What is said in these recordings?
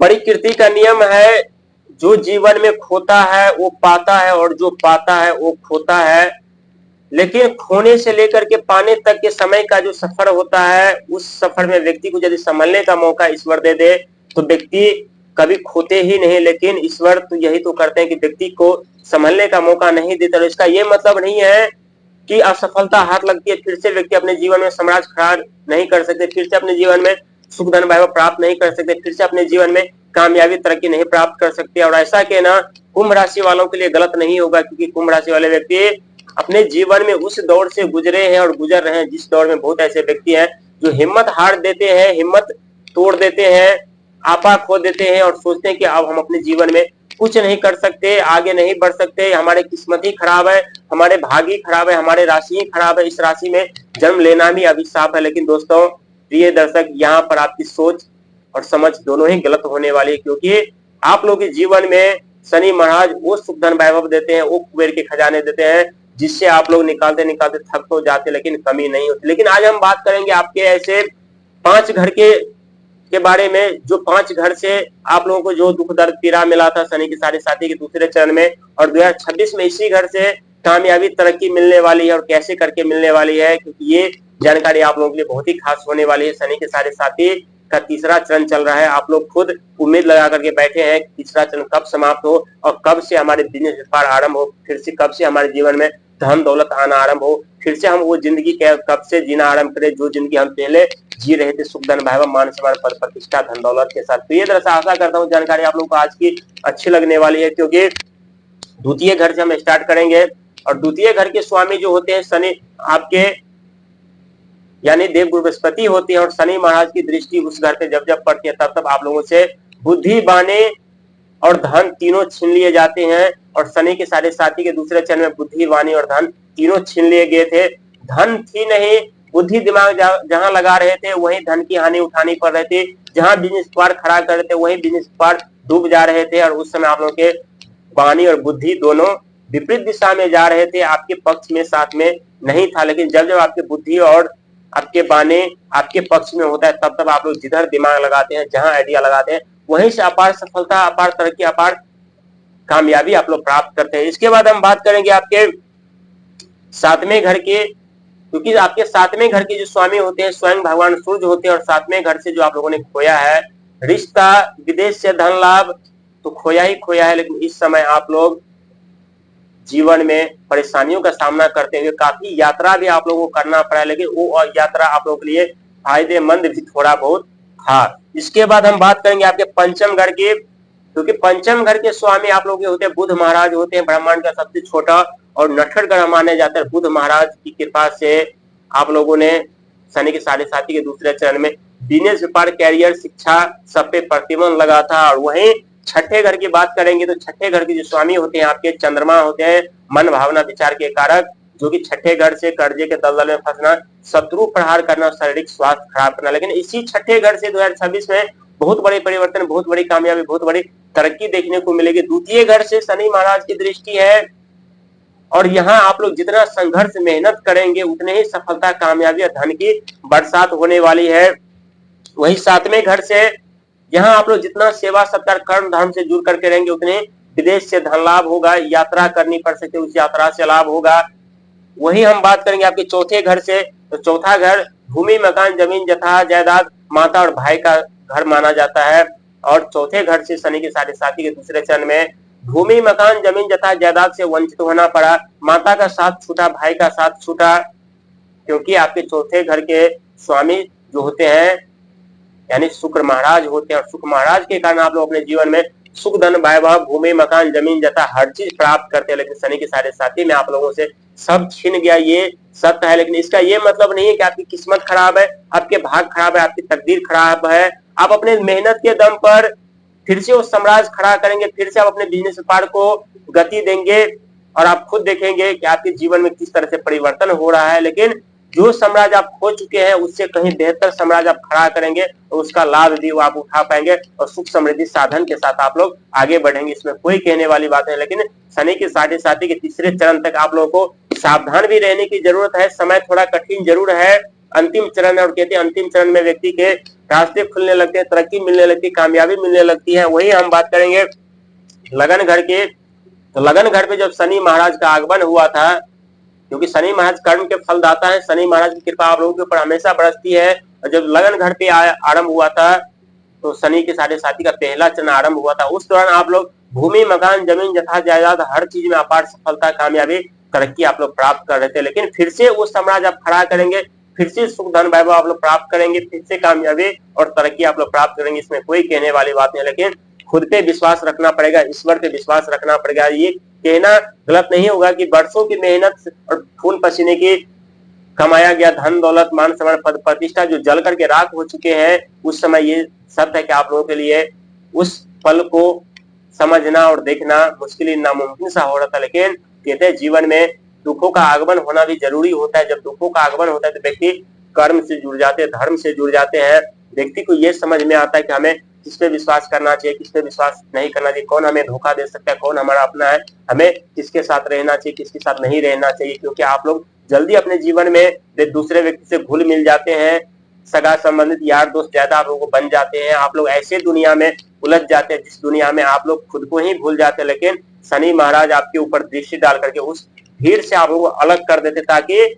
प्रकृति का नियम है, जो जीवन में खोता है वो पाता है और जो पाता है वो खोता है। लेकिन खोने से लेकर के पाने तक के समय का जो सफर होता है, उस सफर में व्यक्ति को यदि संभलने का मौका ईश्वर दे दे तो व्यक्ति कभी खोते ही नहीं। लेकिन ईश्वर तो यही तो करते हैं कि व्यक्ति को संभलने का मौका नहीं देते। तो इसका ये मतलब नहीं है कि असफलता हाथ लगती है फिर से व्यक्ति अपने जीवन में साम्राज्य खड़ा नहीं कर सकते, फिर से अपने जीवन में सुख धन वैभव प्राप्त नहीं कर सकते, फिर से अपने जीवन में कामयाबी तरक्की नहीं प्राप्त कर सकते। और ऐसा कहना कुंभ राशि वालों के लिए गलत नहीं होगा, क्योंकि कुंभ राशि वाले व्यक्ति अपने जीवन में उस दौर से गुजरे हैं और गुजर रहे हैं जिस दौर में बहुत ऐसे व्यक्ति हैं जो हिम्मत हार देते हैं, हिम्मत तोड़ देते हैं, आपा खो देते हैं और सोचते हैं कि अब हम अपने जीवन में कुछ नहीं कर सकते, आगे नहीं बढ़ सकते, हमारे किस्मत ही खराब है, हमारे भाग्य ही खराब है, हमारे राशि ही खराब है, इस राशि में जन्म लेना भी अभिशाप है। लेकिन दोस्तों, प्रिय दर्शक, यहाँ पर आपकी सोच और समझ दोनों ही गलत होने वाली है, क्योंकि आप लोगों के जीवन में शनि महाराज वो सुख धन वैभव देते हैं, वो कुबेर के खजाने देते हैं, जिससे आप लोग निकालते निकालते थक तो जाते लेकिन कमी नहीं होती। लेकिन आज हम बात करेंगे आपके ऐसे 5 घर के बारे में, जो 5 घर से आप लोगों को जो दुख दर्द पीड़ा मिला था शनि के साढ़े साथी के दूसरे चरण में, और 2026 में इसी घर से कामयाबी तरक्की मिलने वाली है और कैसे करके मिलने वाली है, क्योंकि ये जानकारी आप लोगों के लिए बहुत ही खास होने वाली है। शनि के साढ़े साथी का तीसरा चरण चल रहा है, आप लोग खुद उम्मीद लगा करके बैठे हैं तीसरा चरण कब समाप्त हो और कब से हमारे बिजनेस व्यापार आरंभ हो, फिर से कब से हमारे जीवन में धन दौलत आना आरंभ हो, फिर से हम वो जिंदगी कब से जीना आरंभ करें जो जिंदगी हम पहले जी रहे थे, सुख धन वैभव मान सम्मान पद प्रतिष्ठा धन दौलत के साथ। तो ये तरह से आशा करता हूँ जानकारी आप लोगों को आज की अच्छी लगने वाली है, क्योंकि द्वितीय घर से हम स्टार्ट करेंगे। और द्वितीय घर के स्वामी जो होते हैं शनि, आपके यानी देवगुरु बृहस्पति होते हैं, और शनि महाराज की दृष्टि उस घर पे जब जब पड़ती है तब तब आप लोगों से बुद्धि बाने और धन तीनों छीन लिए जाते हैं। और शनि के साढ़े साथी के दूसरे चरण में बुद्धि वाणी और धन तीनों छीन लिए गए थे। धन थी नहीं, बुद्धि दिमाग जहां लगा रहे थे वहीं धन की हानि उठानी पड़ रही थी, जहां बिजनेस व्यापार खड़ा कर रहे थे वहीं बिजनेस व्यापार डूब जा रहे थे। और उस समय आप लोगों के वाणी और बुद्धि दोनों विपरीत दिशा में जा रहे थे, आपके पक्ष में साथ में नहीं था। लेकिन जब जब आपकी बुद्धि और आपके बाने आपके पक्ष में होता है तब तब आप लोग जिधर दिमाग लगाते हैं, जहां आइडिया लगाते हैं, वहीं से अपार सफलता, अपार तरक्की, अपार कामयाबी आप लोग प्राप्त करते हैं। इसके बाद हम बात करेंगे आपके 7वें घर के, क्योंकि आपके 7वें घर के जो स्वामी होते हैं स्वयं भगवान सूर्य होते हैं। और 7वें घर से जो आप लोगों ने खोया है रिश्ता, विदेश से धन लाभ, तो खोया ही खोया है। लेकिन इस समय आप लोग जीवन में परेशानियों का सामना करते हुए काफी यात्रा भी आप लोगों को करना पड़ा, लेकिन वो यात्रा आप लोगों के लिए फायदेमंद भी थोड़ा बहुत था। इसके बाद हम बात करेंगे आपके पंचम घर की, क्योंकि पंचम घर के स्वामी आप लोग होते हैं बुध महाराज होते हैं, ब्रह्मांड का सबसे छोटा और नठर ग्रह माने जाते हैं। बुध महाराज की कृपा से आप लोगों ने शनि के साढ़े साथी के दूसरे चरण में बिजनेस व्यापार कैरियर शिक्षा सब पे प्रतिबंध लगा था। और वहीं छठे घर की बात करेंगे तो छठे घर के जो स्वामी होते हैं आपके चंद्रमा होते हैं, मन भावना विचार के कारक, जो कि छठे घर से कर्जे के दलदल में फंसना, शत्रु प्रहार करना, शारीरिक स्वास्थ्य खराब करना। लेकिन इसी छठे घर से 2026 में बहुत बड़े परिवर्तन, बहुत बड़ी कामयाबी, बहुत बड़ी तरक्की देखने को मिलेगी। द्वितीय घर से शनि महाराज की दृष्टि है और यहाँ आप लोग जितना संघर्ष मेहनत करेंगे उतने ही सफलता, कामयाबी और धन की बरसात होने वाली है। वही 7वें घर से यहाँ आप लोग जितना सेवा सत्कार कर्म धर्म से जुड़ करके रहेंगे उतने विदेश से धन लाभ होगा, यात्रा करनी पड़ सकती है, उस यात्रा से लाभ होगा। वही हम बात करेंगे आपके चौथे घर से, तो चौथा घर भूमि मकान जमीन जथा जायदाद माता और भाई का घर माना जाता है। और चौथे घर से शनि के साढ़े साथी के दूसरे चरण में भूमि मकान जमीन जथा जायदाद से वंचित होना पड़ा, माता का साथ छूटा, भाई का साथ छूटा, क्योंकि आपके चौथे घर के स्वामी जो होते हैं यानी शुक्र महाराज होते हैं। और शुक्र महाराज के कारण आप लोग अपने जीवन में सुख धन वैभव भूमि मकान जमीन जता हर चीज प्राप्त करते हैं। लेकिन शनि के साढ़े साथी में आप लोगों से सब छीन गया, ये सत्य है। लेकिन इसका ये मतलब नहीं है कि आपकी किस्मत खराब है, आपके भाग खराब है, आपकी तकदीर खराब है। आप अपने मेहनत के दम पर फिर से वो साम्राज्य खड़ा करेंगे, फिर से आप अपने बिजनेस व्यापार को गति देंगे और आप खुद देखेंगे कि आपके जीवन में किस तरह से परिवर्तन हो रहा है। लेकिन जो साम्राज्य आप खो चुके हैं उससे कहीं बेहतर साम्राज्य आप खड़ा करेंगे तो उसका लाभ भी वो आप उठा पाएंगे और सुख समृद्धि साधन के साथ आप लोग आगे बढ़ेंगे, इसमें कोई कहने वाली बात नहीं। लेकिन शनि के साढ़े साथी के तीसरे चरण तक आप लोगों को सावधान भी रहने की जरूरत है, समय थोड़ा कठिन जरूर है, अंतिम चरण है। और कहते हैं अंतिम चरण में व्यक्ति के रास्ते खुलने लगते हैं, तरक्की मिलने लगती है, कामयाबी मिलने लगती है। वही हम बात करेंगे लगन घर के। तो लगन घर पे जब शनि महाराज का आगमन हुआ था, क्योंकि शनि महाराज कर्म के फल दाता है, शनि महाराज की कृपा आप लोगों के ऊपर हमेशा बरसती है। और जब लगन घर पे आरंभ हुआ था, तो शनि के साढ़े साथी का पहला चरण आरंभ हुआ था। उस दौरान आप लोग भूमि, मकान, जमीन, जथा जायदाद, हर चीज में अपार सफलता, कामयाबी, तरक्की आप लोग प्राप्त कर रहे थे। लेकिन फिर से वो साम्राज्य आप खड़ा करेंगे, फिर से सुख धन वैभव आप लोग प्राप्त करेंगे, फिर से कामयाबी और तरक्की आप लोग प्राप्त करेंगे। इसमें कोई कहने वाली बात नहीं, लेकिन खुद पे विश्वास रखना पड़ेगा, ईश्वर पे विश्वास रखना पड़ेगा। ये कहना गलत नहीं होगा कि वर्षों की मेहनत और खून पसीने की कमाया गया धन दौलत, मान सम्मान, पद प्रतिष्ठा जो जल करके राख हो चुके हैं, उस समय ये सत्य है कि आप लोगों के लिए उस फल को समझना और देखना मुश्किल नामुमकिन सा हो रहा था। लेकिन कहते हैं जीवन में दुखों का आगमन होना भी जरूरी होता है। जब दुखों का आगमन होता है तो व्यक्ति कर्म से जुड़ जाते हैं, धर्म से जुड़ जाते हैं। व्यक्ति को ये समझ में आता है कि हमें किस पे विश्वास करना चाहिए, किस पे विश्वास नहीं करना चाहिए, कौन हमें धोखा दे सकता है, कौन हमारा अपना है, हमें किसके साथ रहना चाहिए, किसके साथ नहीं रहना चाहिए। क्योंकि आप लोग जल्दी अपने जीवन में दूसरे व्यक्ति से घुल मिल जाते हैं, सगा संबंधित यार दोस्त ज्यादा आप लोगों को बन जाते हैं। आप लोग ऐसे दुनिया में उलझ जाते हैं जिस दुनिया में आप लोग खुद को ही भूल जाते हैं। लेकिन शनि महाराज आपके ऊपर दृष्टि डाल करके उस भीड़ से आप लोगों को अलग कर देते, ताकि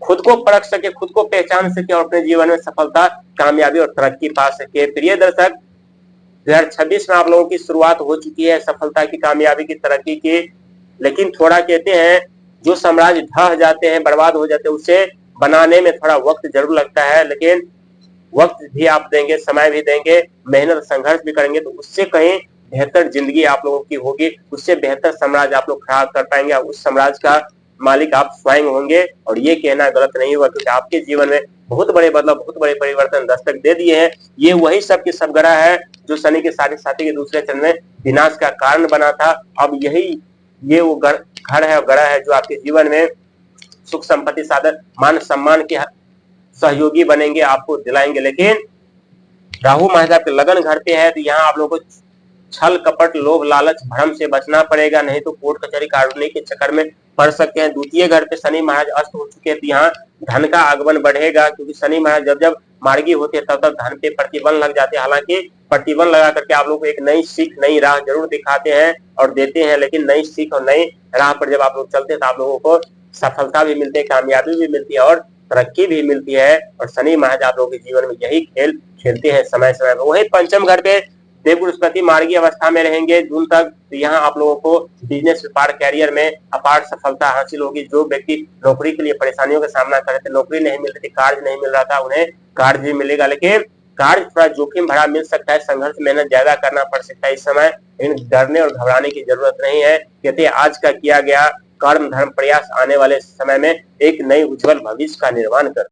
खुद को परख सके, खुद को पहचान सके और अपने जीवन में सफलता, कामयाबी और तरक्की पा सके। प्रिय दर्शक, 2026 में आप लोगों की शुरुआत हो चुकी है सफलता की, कामयाबी की, तरक्की की। लेकिन थोड़ा कहते हैं जो साम्राज्य ढह जाते हैं, बर्बाद हो जाते हैं, उसे बनाने में थोड़ा वक्त जरूर लगता है। लेकिन वक्त भी आप देंगे, समय भी देंगे, मेहनत संघर्ष भी करेंगे, तो उससे कहीं बेहतर जिंदगी आप लोगों की होगी, उससे बेहतर साम्राज्य आप लोग खड़ा कर पाएंगे। उस साम्राज्य का मालिक आप स्वयं होंगे। और ये कहना गलत नहीं हुआ, क्योंकि आपके जीवन में बहुत बड़े बदलाव, बहुत बड़े परिवर्तन दस्तक दे दिए हैं। ये वही सब की सब ग्रह है जो शनि के साढ़े साथी के दूसरे चरण में विनाश का कारण बना था। अब यही ये वो घर है और ग्रह है जो आपके जीवन में सुख संपत्ति, साधन, मान सम्मान के सहयोगी बनेंगे, आपको दिलाएंगे। लेकिन राहु महाराज आपके लगन घर पे है, तो यहाँ आप लोगों को छल कपट, लोभ लालच, भ्रम से बचना पड़ेगा, नहीं तो कोर्ट कचहरी कानूनी के चक्कर में पड़ सकते हैं। द्वितीय घर पे शनि महाराज अस्त हो चुके हैं, तो यहाँ धन का आगमन बढ़ेगा, क्योंकि शनि महाराज जब जब मार्गी होते हैं तब तब धन पे प्रतिबंध लग जाते हैं। हालांकि प्रतिबंध लगा करके आप लोग को एक नई सीख, नई राह जरूर दिखाते हैं और देते हैं। लेकिन नई सीख और नई राह पर जब आप लोग चलते हैं तो आप लोगों को सफलता भी मिलती है, कामयाबी भी मिलती है और तरक्की भी मिलती है। और शनि महाराज आप लोगों के जीवन में यही खेल खेलते हैं समय समय पर। वही पंचम घर पे देव बृहस्पति मार्गी अवस्था में रहेंगे जून तक, तो यहाँ आप लोगों को बिजनेस व्यापार कैरियर में अपार सफलता हासिल होगी। जो व्यक्ति नौकरी के लिए परेशानियों का सामना कर रहे थे, नौकरी नहीं मिल रही थी, कार्य नहीं मिल रहा था, उन्हें कार्य भी मिलेगा। लेकिन कार्य थोड़ा जोखिम भरा मिल सकता है, संघर्ष मेहनत ज्यादा करना पड़ सकता है इस समय। लेकिन डरने और घबराने की जरूरत नहीं है। कहते हैं आज का किया गया कर्म धर्म प्रयास आने वाले समय में एक नई उज्जवल भविष्य का निर्माण कर